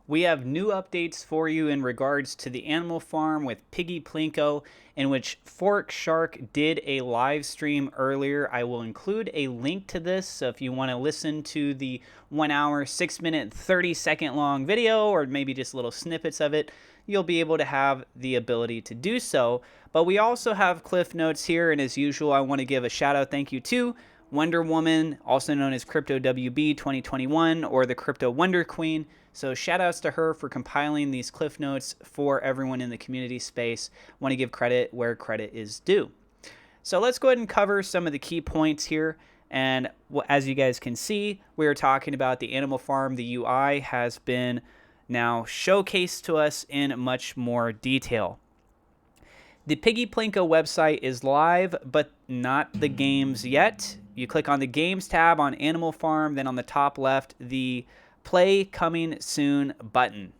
We have new updates for you in regards to the animal farm with Piggy Plinko, in which Forex Shark did a live stream earlier. I will include a link to this, so if you want to listen to the 1 hour, 6 minute, 30-second long video, or maybe just little snippets of it, you'll be able to have the ability to do so. But we also have cliff notes here, and as usual, I want to give a shout out thank you to Wonder Woman, also known as Crypto WB 2021, or the Crypto Wonder Queen. So shout outs to her for compiling these cliff notes for everyone in the community space. Want to give credit where credit is due. So let's go ahead and cover some of the key points here. And as you guys can see, we are talking about the animal farm. The UI has been now showcased to us in much more detail. The Piggy Plinko website is live, but not the games yet. You click on the games tab on Animal Farm, then on the top left, the Play Coming Soon button.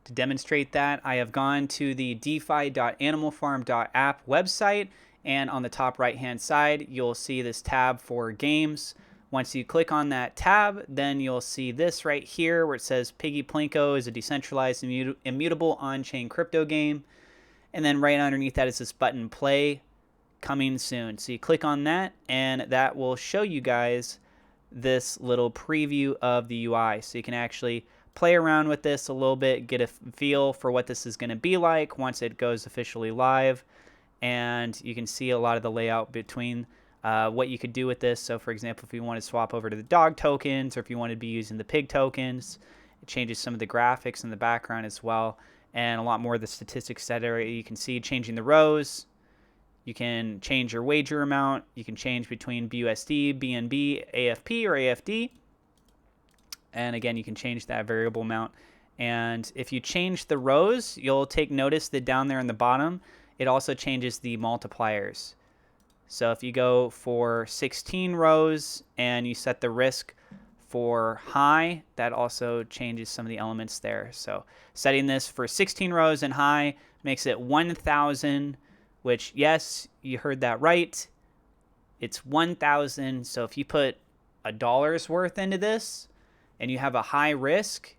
To demonstrate that, I have gone to the defi.animalfarm.app website, and on the top right hand side, you'll see this tab for games. Once you click on that tab, then you'll see this right here where it says Piggy Plinko is a decentralized immutable on-chain crypto game. And then right underneath that is this button, Play Coming Soon. So you click on that, and that will show you guys this little preview of the UI. So you can actually play around with this a little bit, get a feel for what this is going to be like once it goes officially live. And you can see a lot of the layout between what you could do with this. So for example, if you want to swap over to the dog tokens, or if you want to be using the pig tokens, it changes some of the graphics in the background as well, and a lot more of the statistics that you can see changing the rows. You can change your wager amount. You can change between BUSD, BNB, AFP, or AFD. And again, you can change that variable amount. And if you change the rows, you'll take notice that down there in the bottom, it also changes the multipliers. So if you go for 16 rows and you set the risk for high, that also changes some of the elements there. So setting this for 16 rows and high makes it 1,000, which, yes, you heard that right. It's 1,000. So if you put $1 worth into this and you have a high risk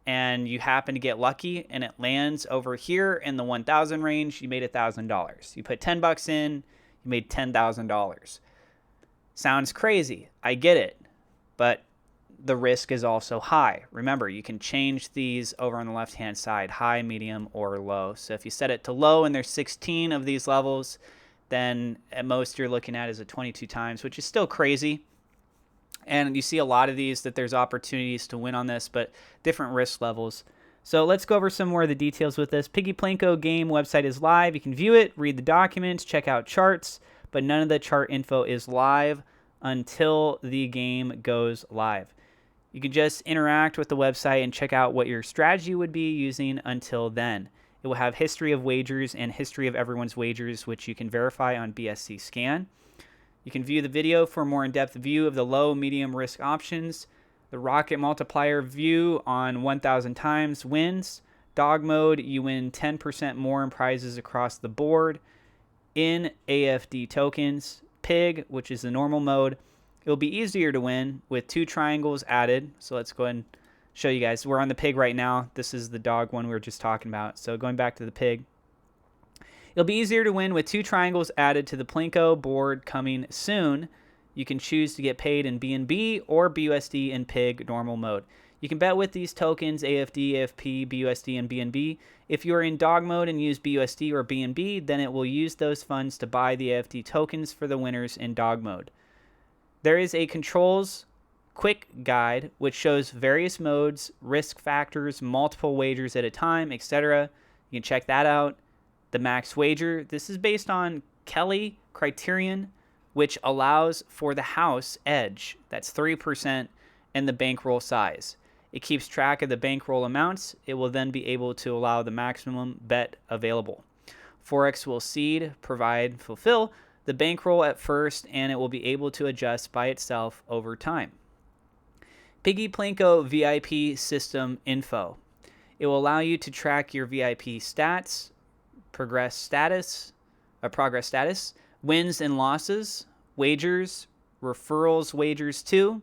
and you happen to get lucky and it lands over here in the 1,000 range, you made $1,000. You put 10 bucks in, you made $10,000. Sounds crazy. I get it. But the risk is also high. Remember, you can change these over on the left-hand side, high, medium, or low. So if you set it to low and there's 16 of these levels, then at most you're looking at is a 22 times, which is still crazy. And you see a lot of these that there's opportunities to win on this, but different risk levels. So let's go over some more of the details with this. Piggy Plinko game website is live. You can view it, read the documents, check out charts, but none of the chart info is live until the game goes live. You can just interact with the website and check out what your strategy would be using until then. It will have history of wagers and history of everyone's wagers, which you can verify on BSC Scan. You can view the video for a more in-depth view of the low, medium risk options. The rocket multiplier view on 1,000 times wins. Dog mode, you win 10% more in prizes across the board in AFD tokens. Pig, which is the normal mode, it'll be easier to win with 2 triangles added. So let's go ahead and show you guys. We're on the pig right now. This is the dog one we were just talking about. So going back to the pig. It'll be easier to win with 2 triangles added to the Plinko board coming soon. You can choose to get paid in BNB or BUSD in pig normal mode. You can bet with these tokens, AFD, AFP, BUSD, and BNB. If you're in dog mode and use BUSD or BNB, then it will use those funds to buy the AFD tokens for the winners in dog mode. There is a controls quick guide which shows various modes, risk factors, multiple wagers at a time, etc. You can check that out. The max wager, this is based on Kelly criterion, which allows for the house edge. That's 3% and the bankroll size. It keeps track of the bankroll amounts. It will then be able to allow the maximum bet available. Forex will seed, provide, fulfill the bankroll at first, and it will be able to adjust by itself over time. Piggy Plinko VIP system info. It will allow you to track your VIP stats, progress status, wins and losses, wagers, referrals, wagers too.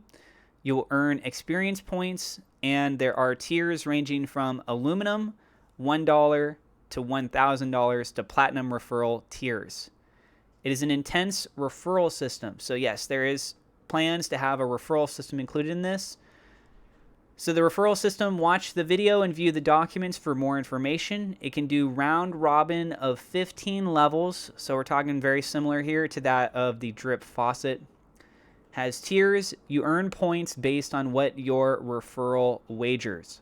You will earn experience points, and there are tiers ranging from aluminum, $1 to $1,000 to platinum referral tiers. It is an intense referral system. So yes, there is plans to have a referral system included in this. So the referral system, watch the video and view the documents for more information. It can do round robin of 15 levels. So we're talking very similar here to that of the drip faucet. Has tiers. You earn points based on what your referral wagers.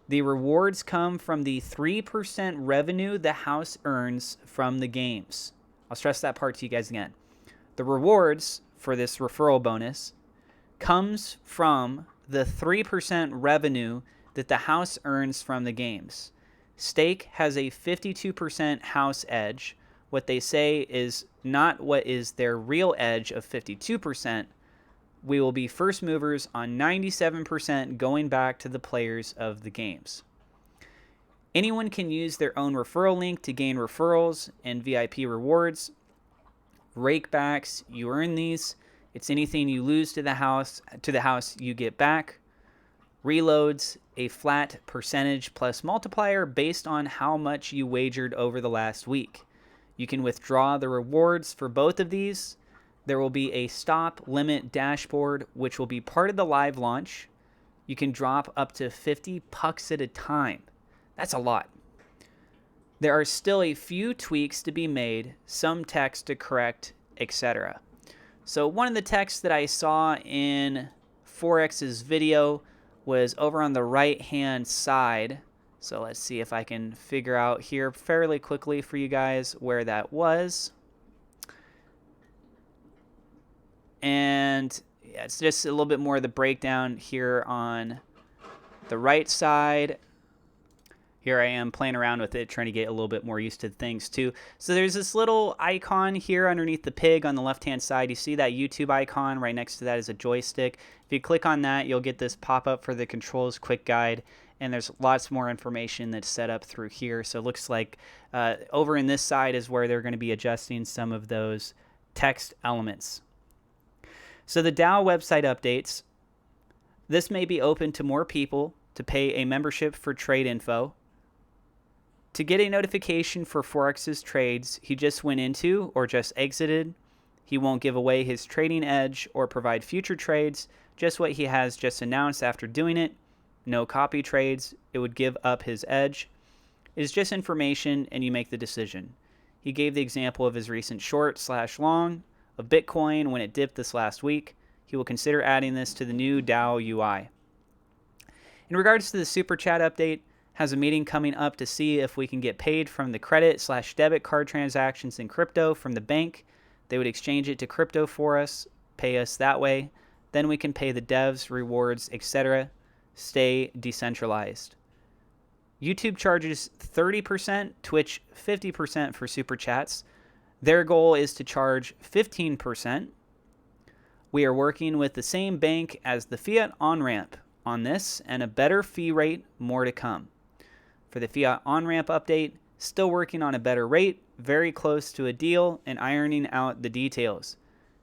The rewards come from the 3% revenue the house earns from the games. I'll stress that part to you guys again. The rewards for this referral bonus comes from the 3% revenue that the house earns from the games. Stake has a 52% house edge. What they say is not what is their real edge of 52%. We will be first movers on 97% going back to the players of the games. Anyone can use their own referral link to gain referrals and VIP rewards. Rakebacks, you earn these. It's anything you lose to the house you get back. Reloads, a flat percentage plus multiplier based on how much you wagered over the last week. You can withdraw the rewards for both of these. There will be a stop limit dashboard, which will be part of the live launch. You can drop up to 50 pucks at a time. That's a lot. There are still a few tweaks to be made, some text to correct, etc. So one of the texts that I saw in Forex's video was over on the right-hand side. So let's see if I can figure out here fairly quickly for you guys where that was. And yeah, it's just a little bit more of the breakdown here on the right side. Here I am playing around with it, trying to get a little bit more used to things too. So there's this little icon here underneath the pig on the left-hand side. You see that YouTube icon right next to that is a joystick. If you click on that, you'll get this pop-up for the controls quick guide. And there's lots more information that's set up through here. So it looks like over in this side is where they're going to be adjusting some of those text elements. So the DAO website updates. This may be open to more people to pay a membership for trade info. To get a notification for Forex's trades he just went into or just exited, he won't give away his trading edge or provide future trades, just what he has just announced after doing it. No copy trades, it would give up his edge. It is just information and you make the decision. He gave the example of his recent short/long of Bitcoin when it dipped this last week. He will consider adding this to the new DAO UI. In regards to the Super Chat update, has a meeting coming up to see if we can get paid from the credit/debit card transactions in crypto from the bank. They would exchange it to crypto for us, pay us that way. Then we can pay the devs, rewards, etc. Stay decentralized. YouTube charges 30%, Twitch 50% for Super Chats. Their goal is to charge 15%. We are working with the same bank as the fiat on-ramp on this and a better fee rate, more to come. For the fiat on-ramp update, still working on a better rate, very close to a deal and ironing out the details.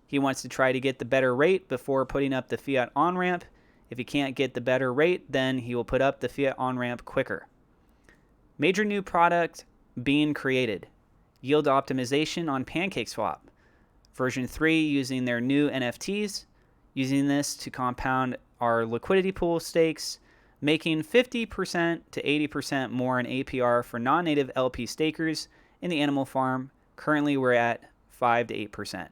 He wants to try to get the better rate before putting up the fiat on-ramp. If he can't get the better rate, then he will put up the fiat on-ramp quicker. Major new product being created. Yield optimization on PancakeSwap. Version 3 using their new NFTs, using this to compound our liquidity pool stakes, making 50% to 80% more in APR for non-native LP stakers in the Animal Farm. Currently, we're at 5 to 8%.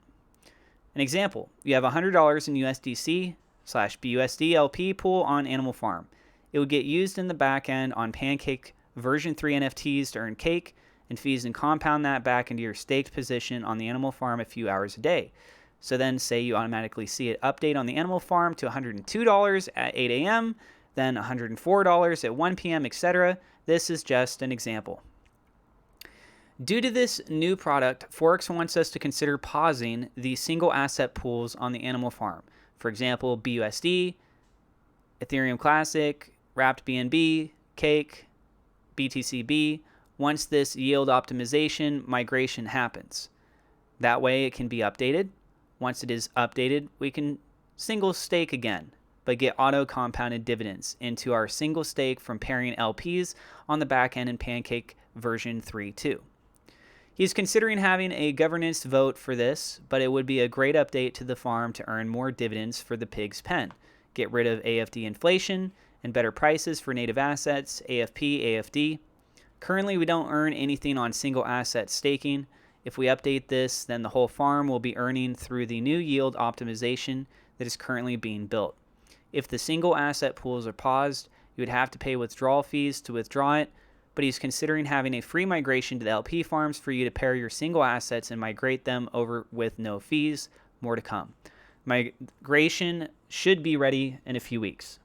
An example, you have $100 in USDC/BUSD LP pool on Animal Farm. It would get used in the back end on Pancake version 3 NFTs to earn cake and fees and compound that back into your staked position on the Animal Farm a few hours a day. So then say you automatically see it update on the Animal Farm to $102 at 8 a.m., then $104 at 1 p.m., etc. This is just an example. Due to this new product, Forex wants us to consider pausing the single asset pools on the Animal Farm. For example, BUSD, Ethereum Classic, Wrapped BNB, Cake, BTCB, once this yield optimization migration happens. That way it can be updated. Once it is updated, we can single stake again. but get auto compounded dividends into our single stake from pairing LPs on the back end in Pancake version 3.2. He's considering having a governance vote for this, but it would be a great update to the farm to earn more dividends for the pig's pen, get rid of AFD inflation, and better prices for native assets, AFP, AFD. Currently, we don't earn anything on single asset staking. If we update this, then the whole farm will be earning through the new yield optimization that is currently being built. If the single asset pools are paused, you would have to pay withdrawal fees to withdraw it, but he's considering having a free migration to the LP farms for you to pair your single assets and migrate them over with no fees. More to come. Migration should be ready in a few weeks.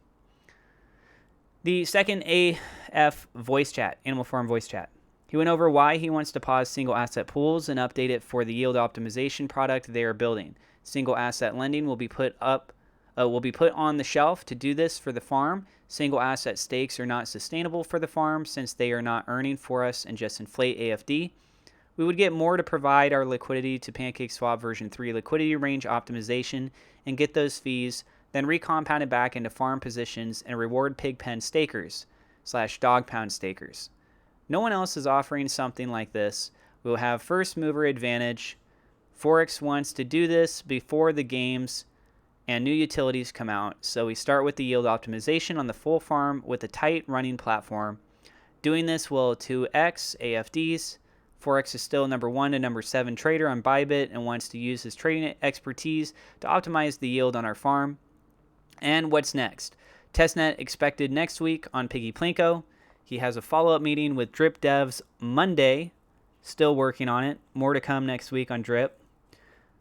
The second AF voice chat, Animal Farm voice chat. He went over why he wants to pause single asset pools and update it for the yield optimization product they are building. Single asset lending will be put on the shelf to do this for the farm. Single asset stakes are not sustainable for the farm since they are not earning for us and just inflate AFD. We would get more to provide our liquidity to PancakeSwap version 3 liquidity range optimization and get those fees, then recompound it back into farm positions and reward pigpen stakers / dog pound stakers. No one else is offering something like this. We will have first mover advantage. Forex wants to do this before the games and new utilities come out, so we start with the yield optimization on the full farm with a tight running platform. Doing this will 2x AFDs. Forex is still number 1 to number 7 trader on Bybit and wants to use his trading expertise to optimize the yield on our farm. And what's next? Testnet expected next week on Piggy Plinko. He has a follow-up meeting with Drip devs Monday. Still working on it. More to come next week on Drip.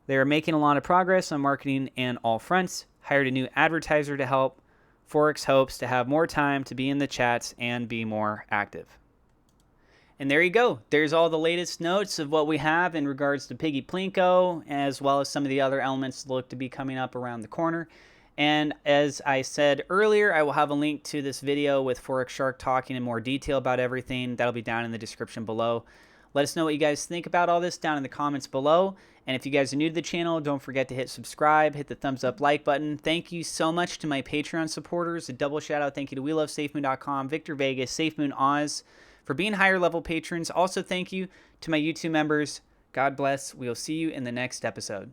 They are making a lot of progress on marketing and all fronts. Hired a new advertiser to help. Forex hopes to have more time to be in the chats and be more active. And there you go. There's all the latest notes of what we have in regards to Piggy Plinko, as well as some of the other elements that look to be coming up around the corner. And as I said earlier, I will have a link to this video with Forex Shark talking in more detail about everything. That'll be down in the description below. Let us know what you guys think about all this down in the comments below. And if you guys are new to the channel, don't forget to hit subscribe, hit the thumbs up like button. Thank you so much to my Patreon supporters. A double shout out thank you to WeLoveSafeMoon.com, Victor Vegas, SafeMoon Oz for being higher level patrons. Also thank you to my YouTube members. God bless. We'll see you in the next episode.